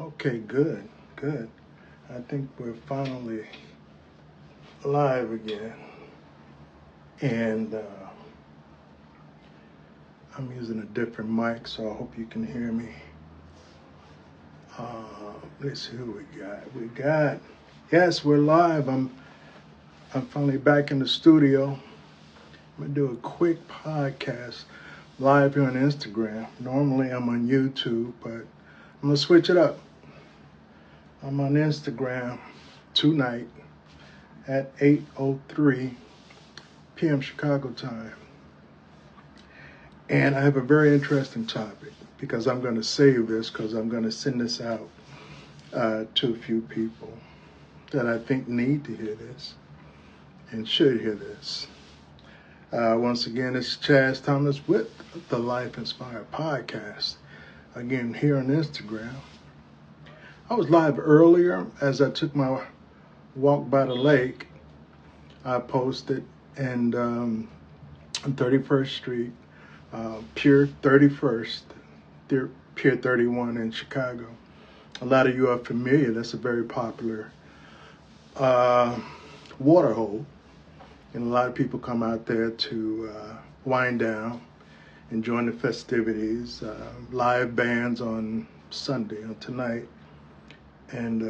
Okay, good, good. I think we're finally live again. And I'm using a different mic, so I hope you can hear me. Let's see who we got. Yes, we're live. I'm finally back in the studio. I'm gonna do a quick podcast live here on Instagram. Normally I'm on YouTube, but I'm gonna switch it up. I'm on Instagram tonight at 8:03 p.m. Chicago time. And I have a very interesting topic because I'm going to save this because I'm going to send this out to a few people that I think need to hear this and should hear this. Once again, it's Chaz Thomas with the Life Inspired Podcast. Again, here on Instagram. I was live earlier as I took my walk by the lake. I posted and on 31st Street, Pier 31st, Pier 31 in Chicago. A lot of you are familiar. That's a very popular water hole. And a lot of people come out there to wind down, enjoying the festivities, live bands on Sunday, on tonight. And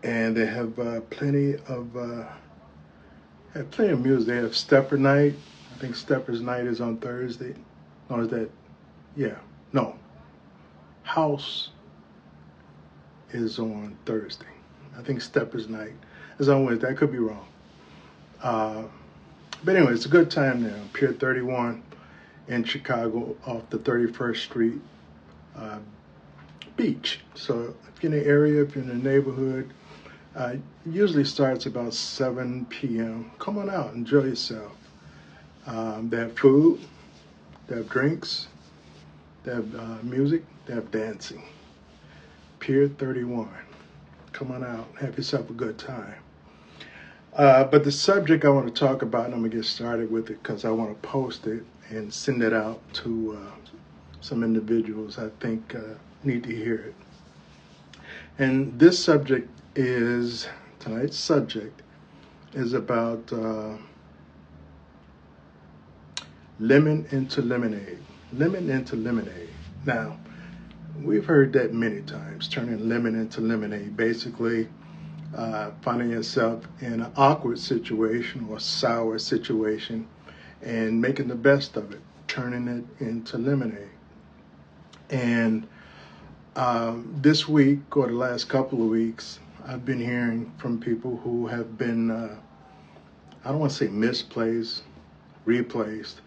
they have plenty of music. They have Stepper Night. I think Stepper's Night is on Thursday. Or is that? Yeah. No. House is on Thursday. I think Stepper's Night is on Wednesday. I could be wrong. But anyway, it's a good time now. Pier 31 in Chicago off the 31st Street beach. So if you're in the area, if you're in the neighborhood, usually starts about 7 p.m. Come on out, enjoy yourself. They have food, they have drinks, they have music, they have dancing. Pier 31. Come on out, have yourself a good time. But the subject I want to talk about, and I'm going to get started with it because I want to post it and send it out to some individuals I think need to hear it. And this subject tonight's subject is about lemon into lemonade. Lemon into lemonade. Now, we've heard that many times, turning lemon into lemonade. Basically, finding yourself in an awkward situation or sour situation and making the best of it, turning it into lemonade. And this week or the last couple of weeks, I've been hearing from people who have been, I don't want to say misplaced, replaced,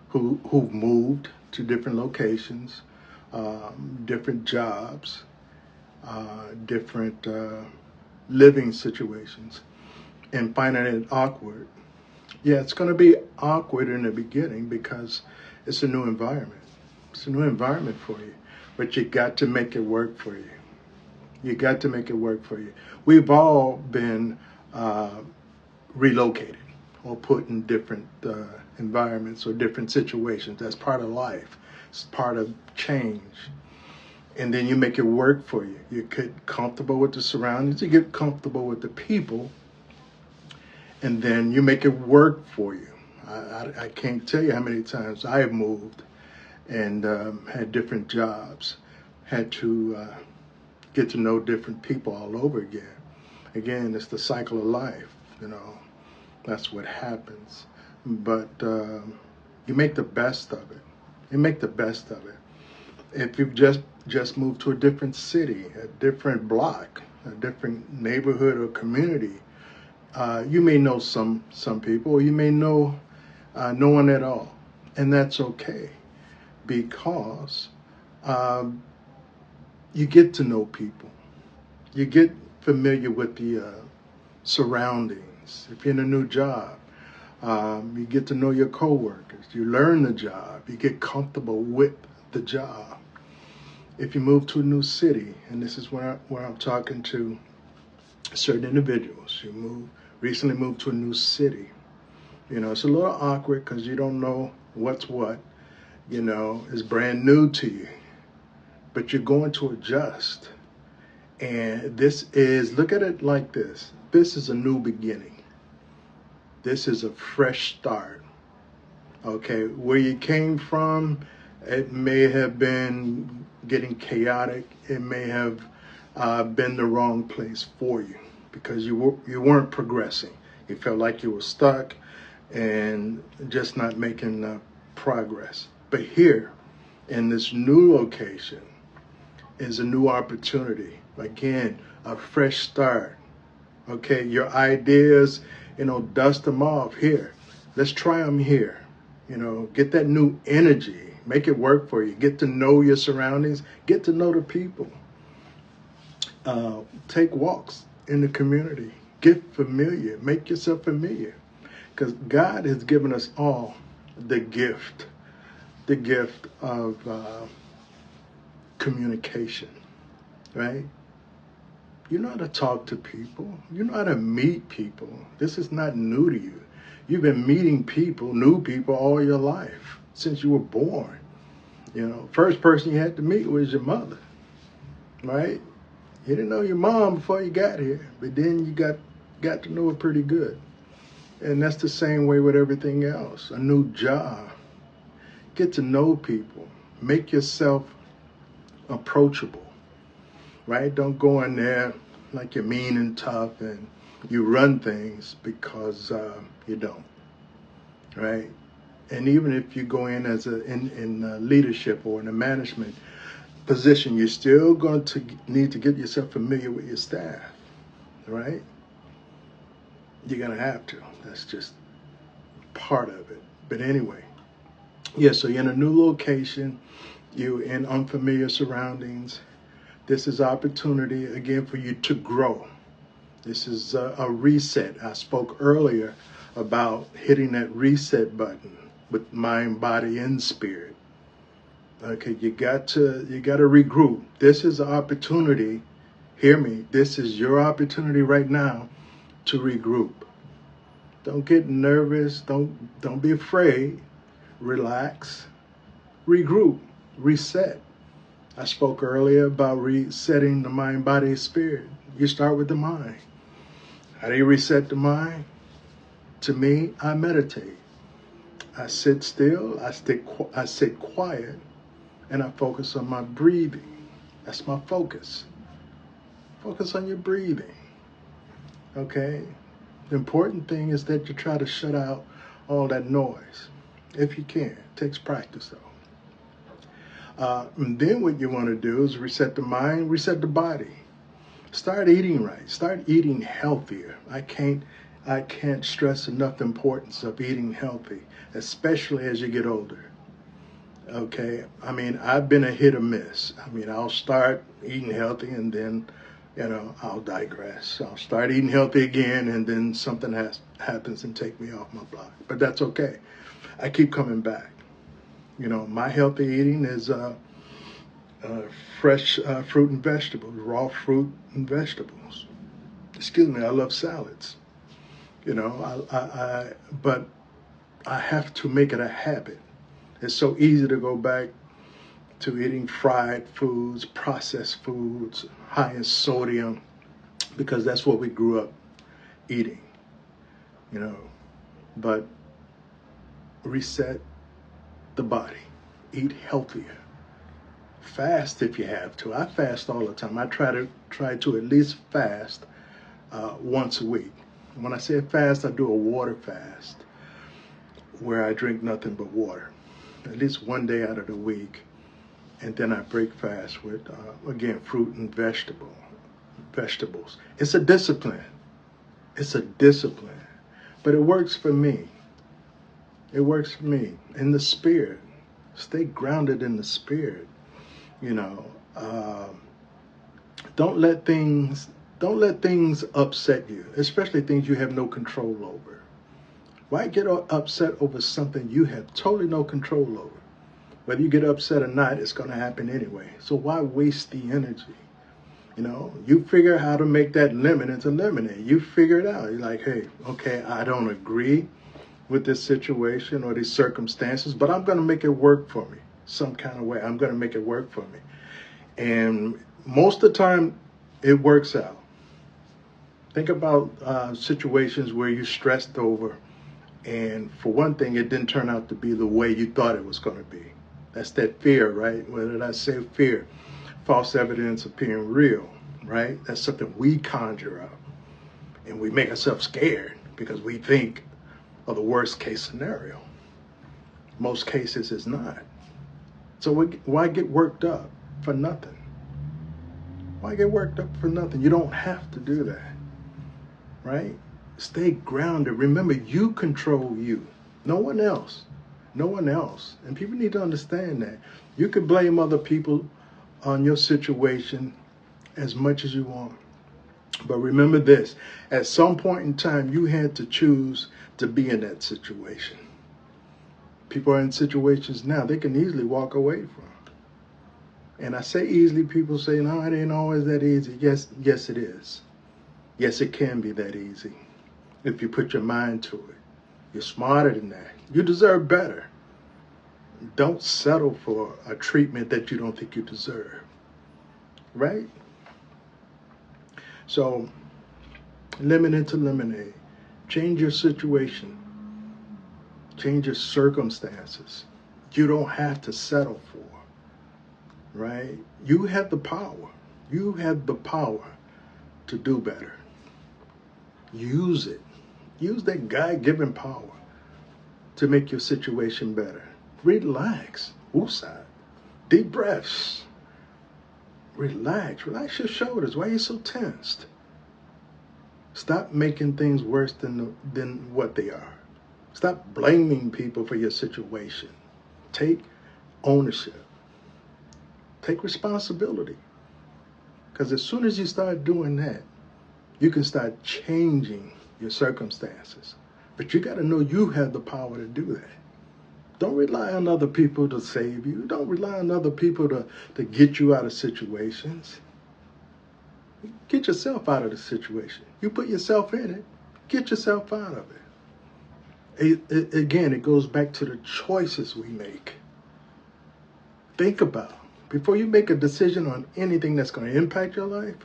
who've moved to different locations, different jobs, different living situations, and finding it awkward. Yeah, it's going to be awkward in the beginning because it's a new environment. It's a new environment for you, but you got to make it work for you. You got to make it work for you. We've all been relocated or put in different environments or different situations. That's part of life. It's part of change. And then you make it work for you. You get comfortable with the surroundings. You get comfortable with the people. And then you make it work for you. I can't tell you how many times I have moved and had different jobs, had to get to know different people all over again. Again, it's the cycle of life, that's what happens. But you make the best of it. You make the best of it. If you've just moved to a different city, a different block, a different neighborhood or community, you may know some people, or you may know no one at all. And that's okay, because you get to know people. You get familiar with the surroundings. If you're in a new job, you get to know your coworkers. You learn the job. You get comfortable with the job. If you move to a new city, and this is where I'm talking to certain individuals, recently moved to a new city. It's a little awkward because you don't know what's what. It's brand new to you. but you're going to adjust. And this is, look at it like this. This is a new beginning. This is a fresh start. Okay, where you came from, it may have been getting chaotic. It may have been the wrong place for you because you weren't progressing. You felt like you were stuck and just not making progress. But here, in this new location, is a new opportunity. Again, a fresh start. Okay, your ideas, dust them off here. Let's try them here. Get that new energy. Make it work for you. Get to know your surroundings. Get to know the people. Take walks in the community. Get familiar. Make yourself familiar. Because God has given us all the gift of communication, right? You know how to talk to people. You know how to meet people. This is not new to you. You've been meeting people, new people, all your life, since you were born. First person you had to meet was your mother, right? You didn't know your mom before you got here, but then you got to know her pretty good. And that's the same way with everything else. A new job. Get to know people. Make yourself approachable, right? Don't go in there like you're mean and tough and you run things because you don't, right? And even if you go in as in leadership or in a management position, you're still going to need to get yourself familiar with your staff, right? You're going to have to. That's just part of it. But anyway, yeah, so you're in a new location. You're in unfamiliar surroundings. This is opportunity, again, for you to grow. This is a reset. I spoke earlier about hitting that reset button with mind, body, and spirit. Okay, you got to regroup. This is an opportunity. Hear me. This is your opportunity right now to regroup. Don't get nervous. Don't be afraid. Relax. Regroup. Reset. I spoke earlier about resetting the mind, body, spirit. You start with the mind. How do you reset the mind? To me, I meditate. I sit still. I sit quiet, and I focus on my breathing. That's my focus. Focus on your breathing. Okay? The important thing is that you try to shut out all that noise. If you can. It takes practice, though. And then what you want to do is reset the mind, reset the body. Start eating right. Start eating healthier. I can't stress enough the importance of eating healthy, especially as you get older. Okay? I mean, I've been a hit or miss. I mean, I'll start eating healthy and then, I'll digress. I'll start eating healthy again and then something happens and take me off my block. But that's okay. I keep coming back. My healthy eating is fresh fruit and vegetables, raw fruit and vegetables. Excuse me, I love salads. But I have to make it a habit. It's so easy to go back to eating fried foods, processed foods, high in sodium, because that's what we grew up eating. But reset the body. Eat healthier. Fast if you have to. I fast all the time. I try to at least fast once a week. When I say fast, I do a water fast where I drink nothing but water, at least one day out of the week. And then I break fast with, again, fruit and vegetables. It's a discipline. It's a discipline. But it works for me. It works for me. In the spirit. Stay grounded in the spirit. Don't let things upset you, especially things you have no control over. Why get upset over something you have totally no control over? Whether you get upset or not, it's going to happen anyway. So why waste the energy? You figure out how to make that lemon into lemonade. You figure it out. You're like, hey, okay, I don't agree with this situation or these circumstances, but I'm going to make it work for me some kind of way. I'm going to make it work for me. And most of the time, it works out. Think about situations where you're stressed over, and for one thing, it didn't turn out to be the way you thought it was going to be. That's that fear, right? What did I say? Fear. False evidence appearing real, right? That's something we conjure up. And we make ourselves scared because we think of the worst case scenario. Most cases it's not. So why get worked up for nothing? Why get worked up for nothing? You don't have to do that, right? Stay grounded. Remember, you control you. No one else. No one else. And people need to understand that. You can blame other people on your situation as much as you want. But remember this, at some point in time, you had to choose to be in that situation. People are in situations now they can easily walk away from. And I say easily, people say, no, it ain't always that easy. Yes, it is. Yes, it can be that easy if you put your mind to it. You're smarter than that. You deserve better. Don't settle for a treatment that you don't think you deserve. Right? So, lemon into lemonade. Change your situation. Change your circumstances. You don't have to settle for, right? You have the power. You have the power to do better. Use it. Use that God-given power to make your situation better. Relax. Woosah. Deep breaths. Relax. Relax your shoulders. Why are you so tensed? Stop making things worse than what they are. Stop blaming people for your situation. Take ownership. Take responsibility. Because as soon as you start doing that, you can start changing your circumstances. But you got to know you have the power to do that. Don't rely on other people to save you. Don't rely on other people to get you out of situations. Get yourself out of the situation. You put yourself in it. Get yourself out of it. Again, it goes back to the choices we make. Think about, before you make a decision on anything that's going to impact your life,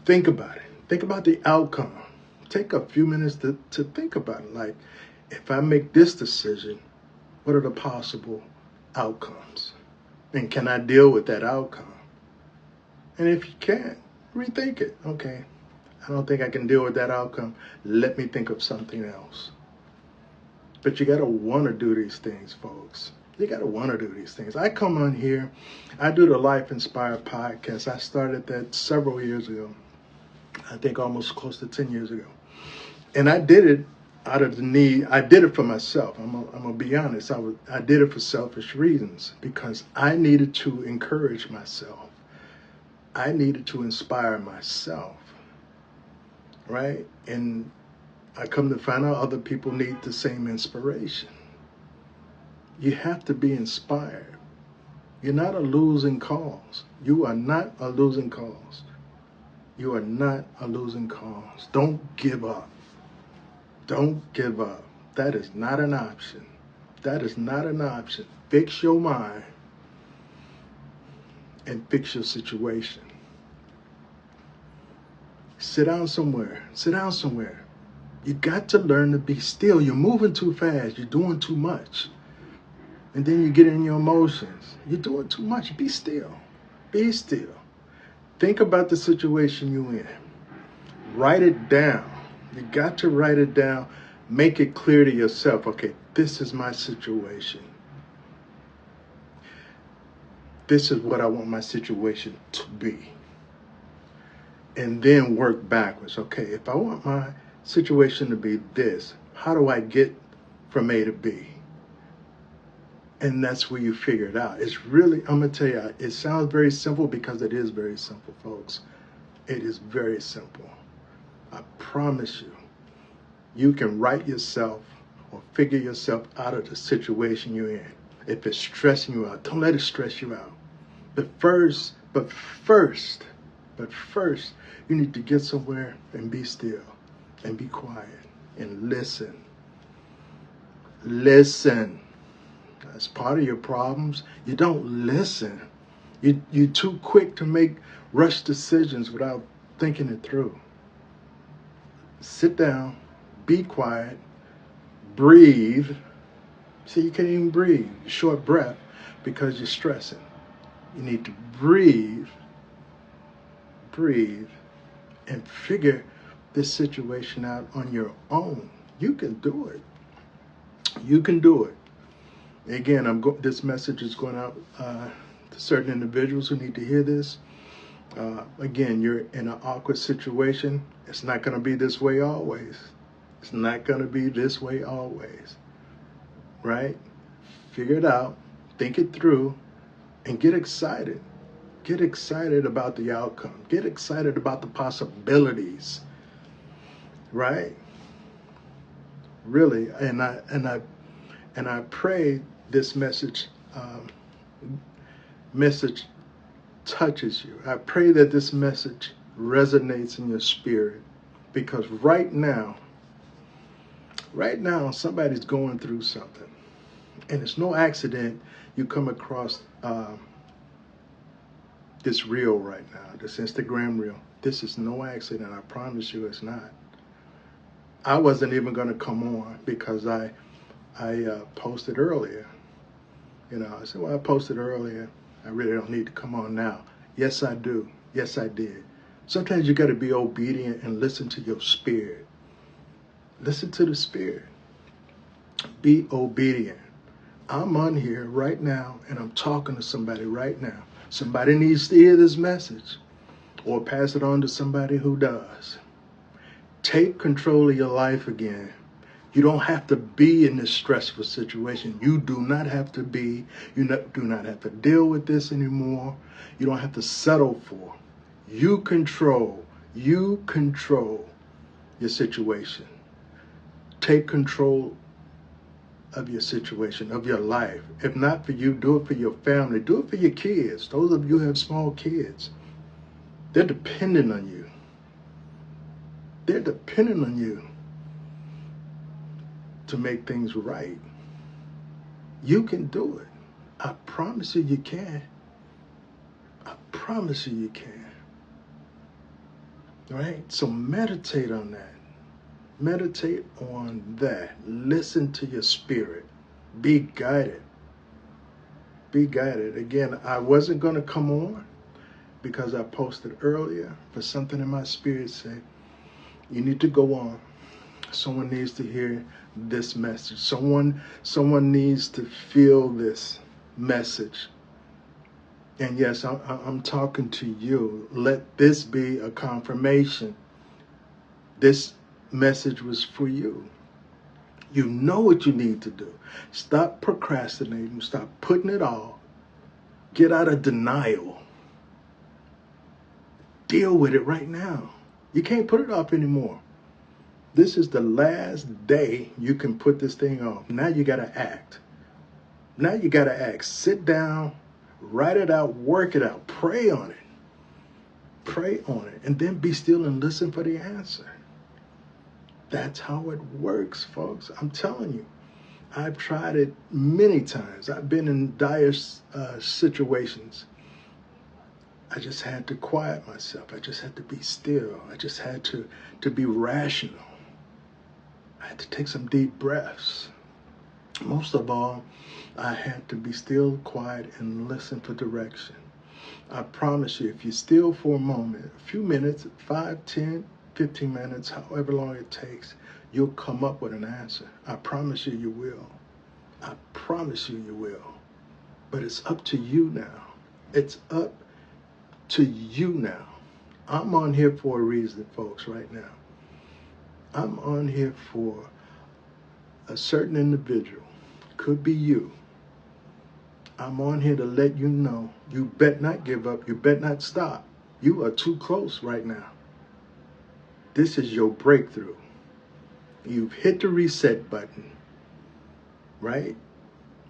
think about it. Think about the outcome. Take a few minutes to think about it. Like, if I make this decision, what are the possible outcomes? And can I deal with that outcome? And if you can't, rethink it. Okay, I don't think I can deal with that outcome. Let me think of something else. But you got to want to do these things, folks. You got to want to do these things. I come on here. I do the Life Inspired podcast. I started that several years ago. I think almost close to 10 years ago. And I did it out of the need. I did it for myself. I'm going to be honest. I did it for selfish reasons because I needed to encourage myself. I needed to inspire myself. Right? And I come to find out other people need the same inspiration. You have to be inspired. You're not a losing cause. You are not a losing cause. You are not a losing cause. Don't give up. Don't give up. That is not an option. That is not an option. Fix your mind and fix your situation. Sit down somewhere. Sit down somewhere. You got to learn to be still. You're moving too fast. You're doing too much. And then you get in your emotions. You're doing too much. Be still. Be still. Think about the situation you're in. Write it down. You got to write it down. Make it clear to yourself. Okay, this is my situation. This is what I want my situation to be. And then work backwards. Okay, if I want my situation to be this, how do I get from A to B? And that's where you figure it out. It's really, I'm going to tell you, it sounds very simple because it is very simple, folks. It is very simple. I promise you, you can write yourself or figure yourself out of the situation you're in. If it's stressing you out, don't let it stress you out. But first, you need to get somewhere and be still and be quiet and listen. Listen. That's part of your problems. You don't listen. You're too quick to make rush decisions without thinking it through. Sit down, be quiet, breathe. See, you can't even breathe. Short breath because you're stressing. You need to breathe, breathe, and figure this situation out on your own. You can do it. You can do it. Again, this message is going out to certain individuals who need to hear this. Again, you're in an awkward situation. It's not going to be this way always. It's not going to be this way always. Right? Figure it out, think it through, and get excited. Get excited about the outcome. Get excited about the possibilities. Right? Really, and I pray this message touches you. I pray that this message resonates in your spirit, because right now somebody's going through something, and it's no accident you come across this reel right now, this Instagram reel. This is no accident. I promise you, it's not. I wasn't even going to come on because I posted earlier. I said, well, I posted earlier. I really don't need to come on now. Yes, I do. Yes, I did. Sometimes you got to be obedient and listen to your spirit. Listen to the spirit. Be obedient. I'm on here right now, and I'm talking to somebody right now. Somebody needs to hear this message, or pass it on to somebody who does. Take control of your life again. You don't have to be in this stressful situation. You do not have to be. You do not have to deal with this anymore. You don't have to settle for. You control your situation. Take control of your situation, of your life. If not for you, do it for your family. Do it for your kids. Those of you who have small kids, they're dependent on you. They're dependent on you to make things right. You can do it. I promise you can. I promise you can. All right? So meditate on that. Meditate on that. Listen to your spirit. Be guided. Be guided. Again, I wasn't going to come on because I posted earlier, but something in my spirit said, you need to go on. Someone needs to hear this message. Someone needs to feel this message. And yes, I'm talking to you. Let this be a confirmation. This message was for you. You know what you need to do. Stop procrastinating. Stop putting it off. Get out of denial. Deal with it right now. You can't put it off anymore. This is the last day you can put this thing off. Now you got to act. Now you got to act. Sit down, write it out, work it out, pray on it. Pray on it, and then be still and listen for the answer. That's how it works, folks. I'm telling you. I've tried it many times. I've been in dire situations. I just had to quiet myself. I just had to be still. I just had to be rational. I had to take some deep breaths. Most of all, I had to be still, quiet, and listen for direction. I promise you, if you're still for a moment, a few minutes, 5, 10, 15 minutes, however long it takes, you'll come up with an answer. I promise you, you will. I promise you, you will. But it's up to you now. It's up to you now. I'm on here for a reason, folks, right now. I'm on here for a certain individual. Could be you. I'm on here to let you know you bet not give up. You bet not stop. You are too close right now. This is your breakthrough. You've hit the reset button, right?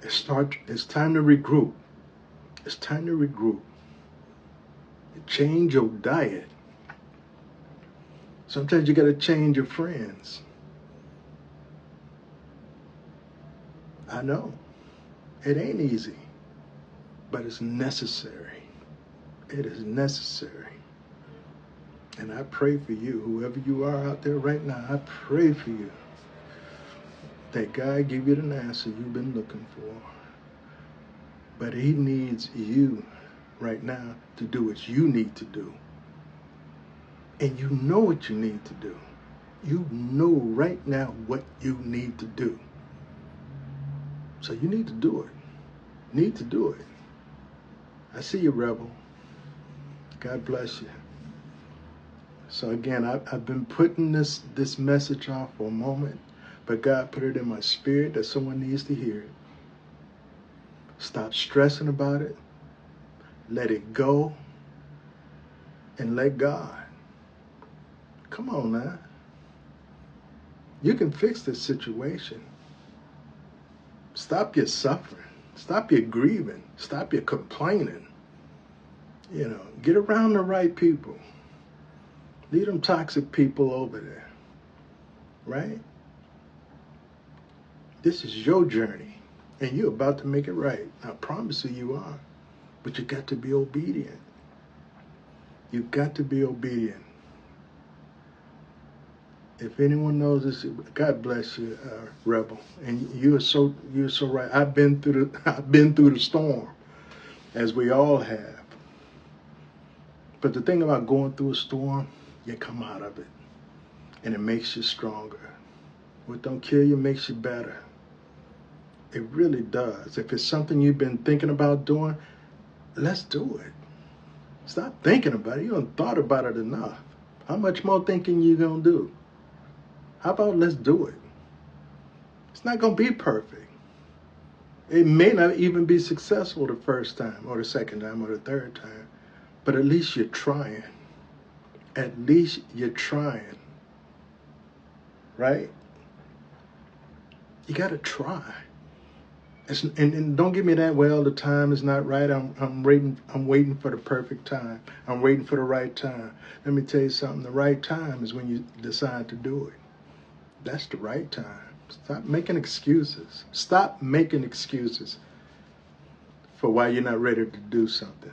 It's time to regroup. It's time to regroup. Change your diet. Sometimes you got to change your friends. I know. It ain't easy, but it's necessary. It is necessary. And I pray for you, whoever you are out there right now, I pray for you that God give you the answer you've been looking for. But he needs you right now to do what you need to do. And you know what you need to do. You know right now what you need to do. So you need to do it. Need to do it. I see you, rebel. God bless you. So again, I've been putting this message off for a moment, but God put it in my spirit that someone needs to hear it. Stop stressing about it. Let it go. And let God. Come on now. You can fix this situation. Stop your suffering. Stop your grieving. Stop your complaining. Get around the right people. Leave them toxic people over there. Right? This is your journey. And you're about to make it right. I promise you are. But you got to be obedient. You got to be obedient. If anyone knows this, God bless you, rebel. And you're so right. I've been through the storm, as we all have. But the thing about going through a storm, you come out of it, and it makes you stronger. What don't kill you makes you better. It really does. If it's something you've been thinking about doing, let's do it. Stop thinking about it. You haven't thought about it enough. How much more thinking you gonna do? How about let's do it? It's not gonna be perfect. It may not even be successful the first time or the second time or the third time, but at least you're trying. At least you're trying, right? You gotta try. And don't give me that. Well, the time is not right. I'm waiting for the perfect time. I'm waiting for the right time. Let me tell you something. The right time is when you decide to do it. That's the right time. Stop making excuses. Stop making excuses for why you're not ready to do something.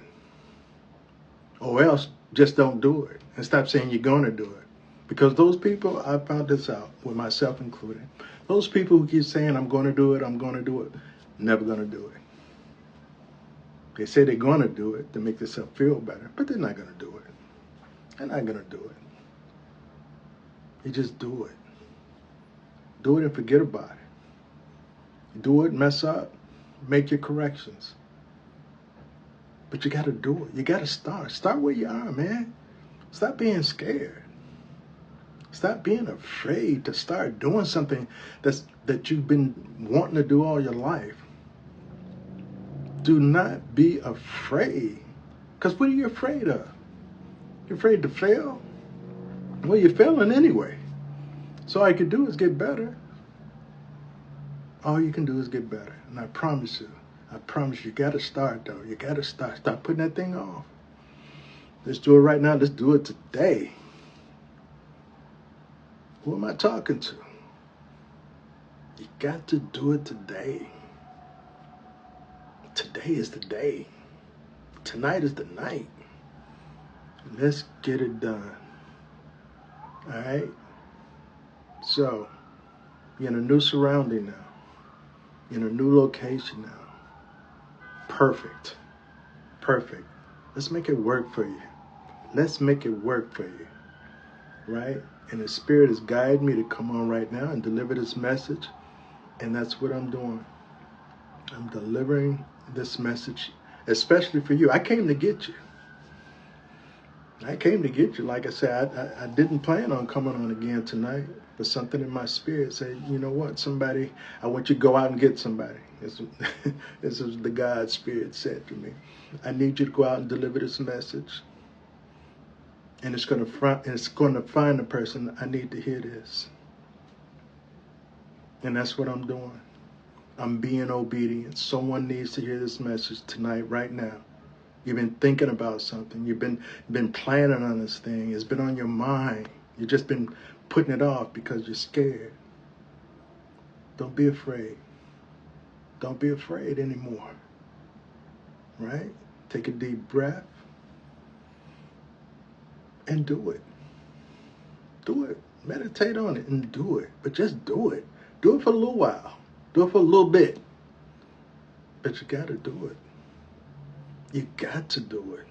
Or else just don't do it. And stop saying you're going to do it. Because those people, I found this out, with myself included, those people who keep saying, I'm going to do it, never going to do it. They say they're going to do it to make themselves feel better, but they're not going to do it. They're not going to do it. You just do it. Do it and forget about it. Do it, mess up, make your corrections. But you got to do it. You got to start. Start where you are, man. Stop being scared. Stop being afraid to start doing something that you've been wanting to do all your life. Do not be afraid. Because what are you afraid of? You're afraid to fail? Well, you're failing anyway. So all you can do is get better. All you can do is get better. And I promise you got to start, though. You got to start. Stop putting that thing off. Let's do it right now. Let's do it today. Who am I talking to? You got to do it today. Today is the day. Tonight is the night. Let's get it done. All right? So, you're in a new surrounding now. You're in a new location now. Perfect. Perfect. Let's make it work for you. Let's make it work for you. Right? And the Spirit is guiding me to come on right now and deliver this message. And that's what I'm doing. I'm delivering this message, especially for you. I came to get you. I came to get you. Like I said, I didn't plan on coming on again tonight, but something in my spirit said, you know what, somebody, I want you to go out and get somebody. This is the God Spirit said to me. I need you to go out and deliver this message. And it's going to find the person. I need to hear this. And that's what I'm doing. I'm being obedient. Someone needs to hear this message tonight, right now. You've been thinking about something. You've been planning on this thing. It's been on your mind. You've just been putting it off because you're scared. Don't be afraid. Don't be afraid anymore. Right? Take a deep breath. and do it. Do it. Meditate on it and do it. But just do it. Do it for a little while. Do it for a little bit. But you got to do it. You got to do it.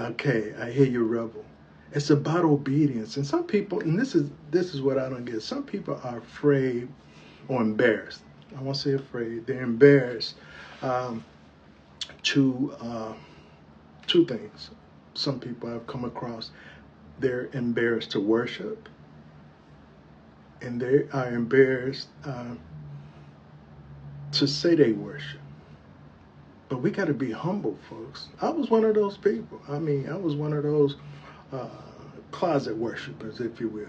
Okay, I hear you, rebel. It's about obedience. And some people, and this is what I don't get. Some people are afraid or embarrassed. I won't say afraid. They're embarrassed to two things. Some people I've come across, they're embarrassed to worship, and they are embarrassed to say they worship. But we got to be humble, folks. I was one of those people. I was one of those closet worshipers, if you will.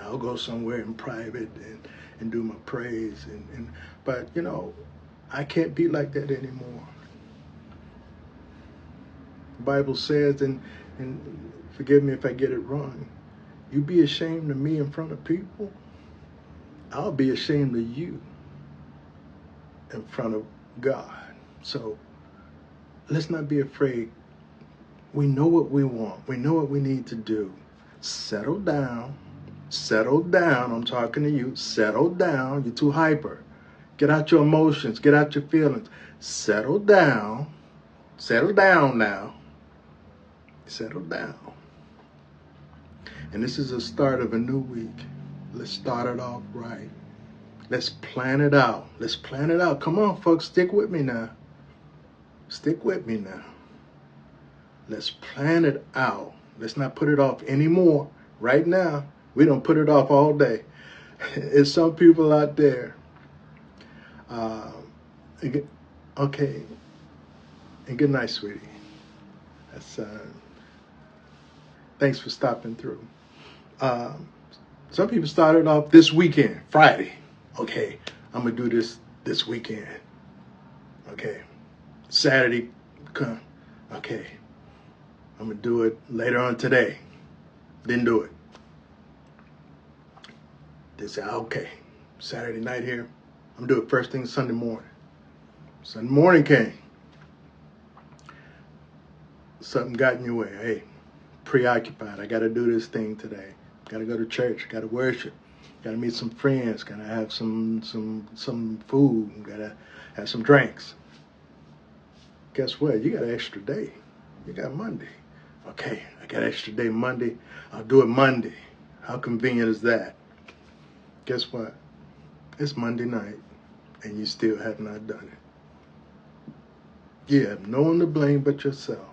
I'll go somewhere in private and do my praise. But, I can't be like that anymore. The Bible says, and forgive me if I get it wrong, you be ashamed of me in front of people, I'll be ashamed of you in front of God. So let's not be afraid. We know what we want. We know what we need to do. Settle down. Settle down. I'm talking to you. Settle down. You're too hyper. Get out your emotions. Get out your feelings. Settle down. Settle down now. Settle down. And this is the start of a new week. Let's start it off right. Let's plan it out. Let's plan it out. Come on, folks. Stick with me now. Stick with me now. Let's plan it out. Let's not put it off anymore. Right now, we don't put it off all day. There's some people out there. Okay. And good night, sweetie. That's thanks for stopping through. Some people started off this weekend, Friday. Okay, I'm gonna do this weekend. Okay, Saturday, come. Okay, I'm gonna do it later on today. Didn't do it. They say, okay, Saturday night here. I'm gonna do it first thing Sunday morning. Sunday morning came. Something got in your way. Hey, preoccupied. I got to do this thing today. Got to go to church. Got to worship. Got to meet some friends. Got to have some food. Got to have some drinks. Guess what? You got an extra day. You got Monday. Okay, I got an extra day Monday. I'll do it Monday. How convenient is that? Guess what? It's Monday night, and you still have not done it. You have no one to blame but yourself.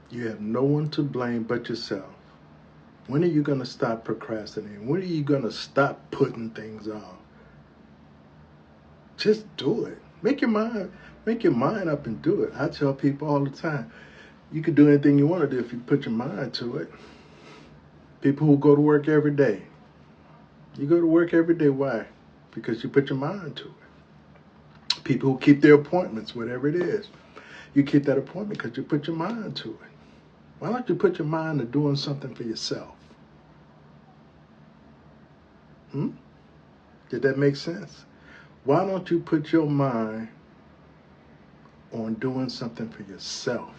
You have no one to blame but yourself. When are you going to stop procrastinating? When are you going to stop putting things off? Just do it. Make your mind up and do it. I tell people all the time, you can do anything you want to do if you put your mind to it. People who go to work every day. You go to work every day, why? Because you put your mind to it. People who keep their appointments, whatever it is, you keep that appointment because you put your mind to it. Why don't you put your mind to doing something for yourself? Did that make sense? Why don't you put your mind on doing something for yourself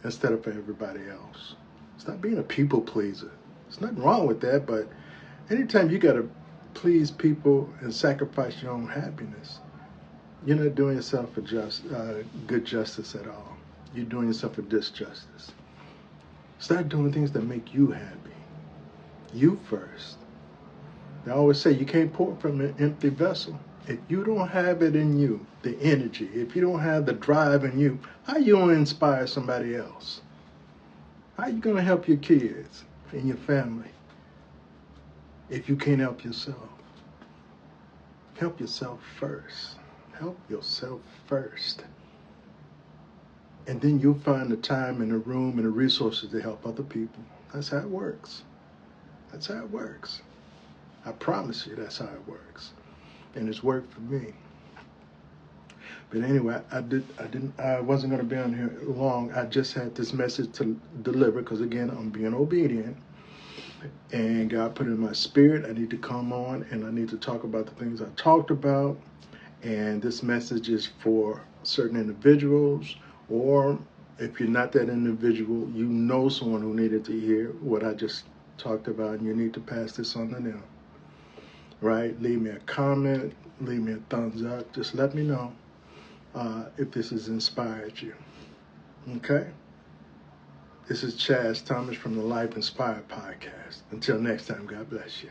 instead of for everybody else? Stop being a people pleaser. There's nothing wrong with that, but anytime you got to please people and sacrifice your own happiness, you're not doing yourself a good justice at all. You're doing yourself a disjustice. Start doing things that make you happy. You first. I always say you can't pour from an empty vessel. If you don't have it in you, the energy, if you don't have the drive in you, how are you going to inspire somebody else? How are you going to help your kids and your family if you can't help yourself? Help yourself first. Help yourself first. And then you'll find the time and the room and the resources to help other people. That's how it works. That's how it works. I promise you that's how it works. And it's worked for me. But anyway, I wasn't going to be on here long. I just had this message to deliver because, again, I'm being obedient. And God put it in my spirit. I need to come on and I need to talk about the things I talked about. And this message is for certain individuals Or if you're not that individual, you know someone who needed to hear what I just talked about, and you need to pass this on to them. Right? Leave me a comment, leave me a thumbs up. Just let me know if this has inspired you. Okay? This is Chaz Thomas from the Life Inspired Podcast. Until next time, God bless you.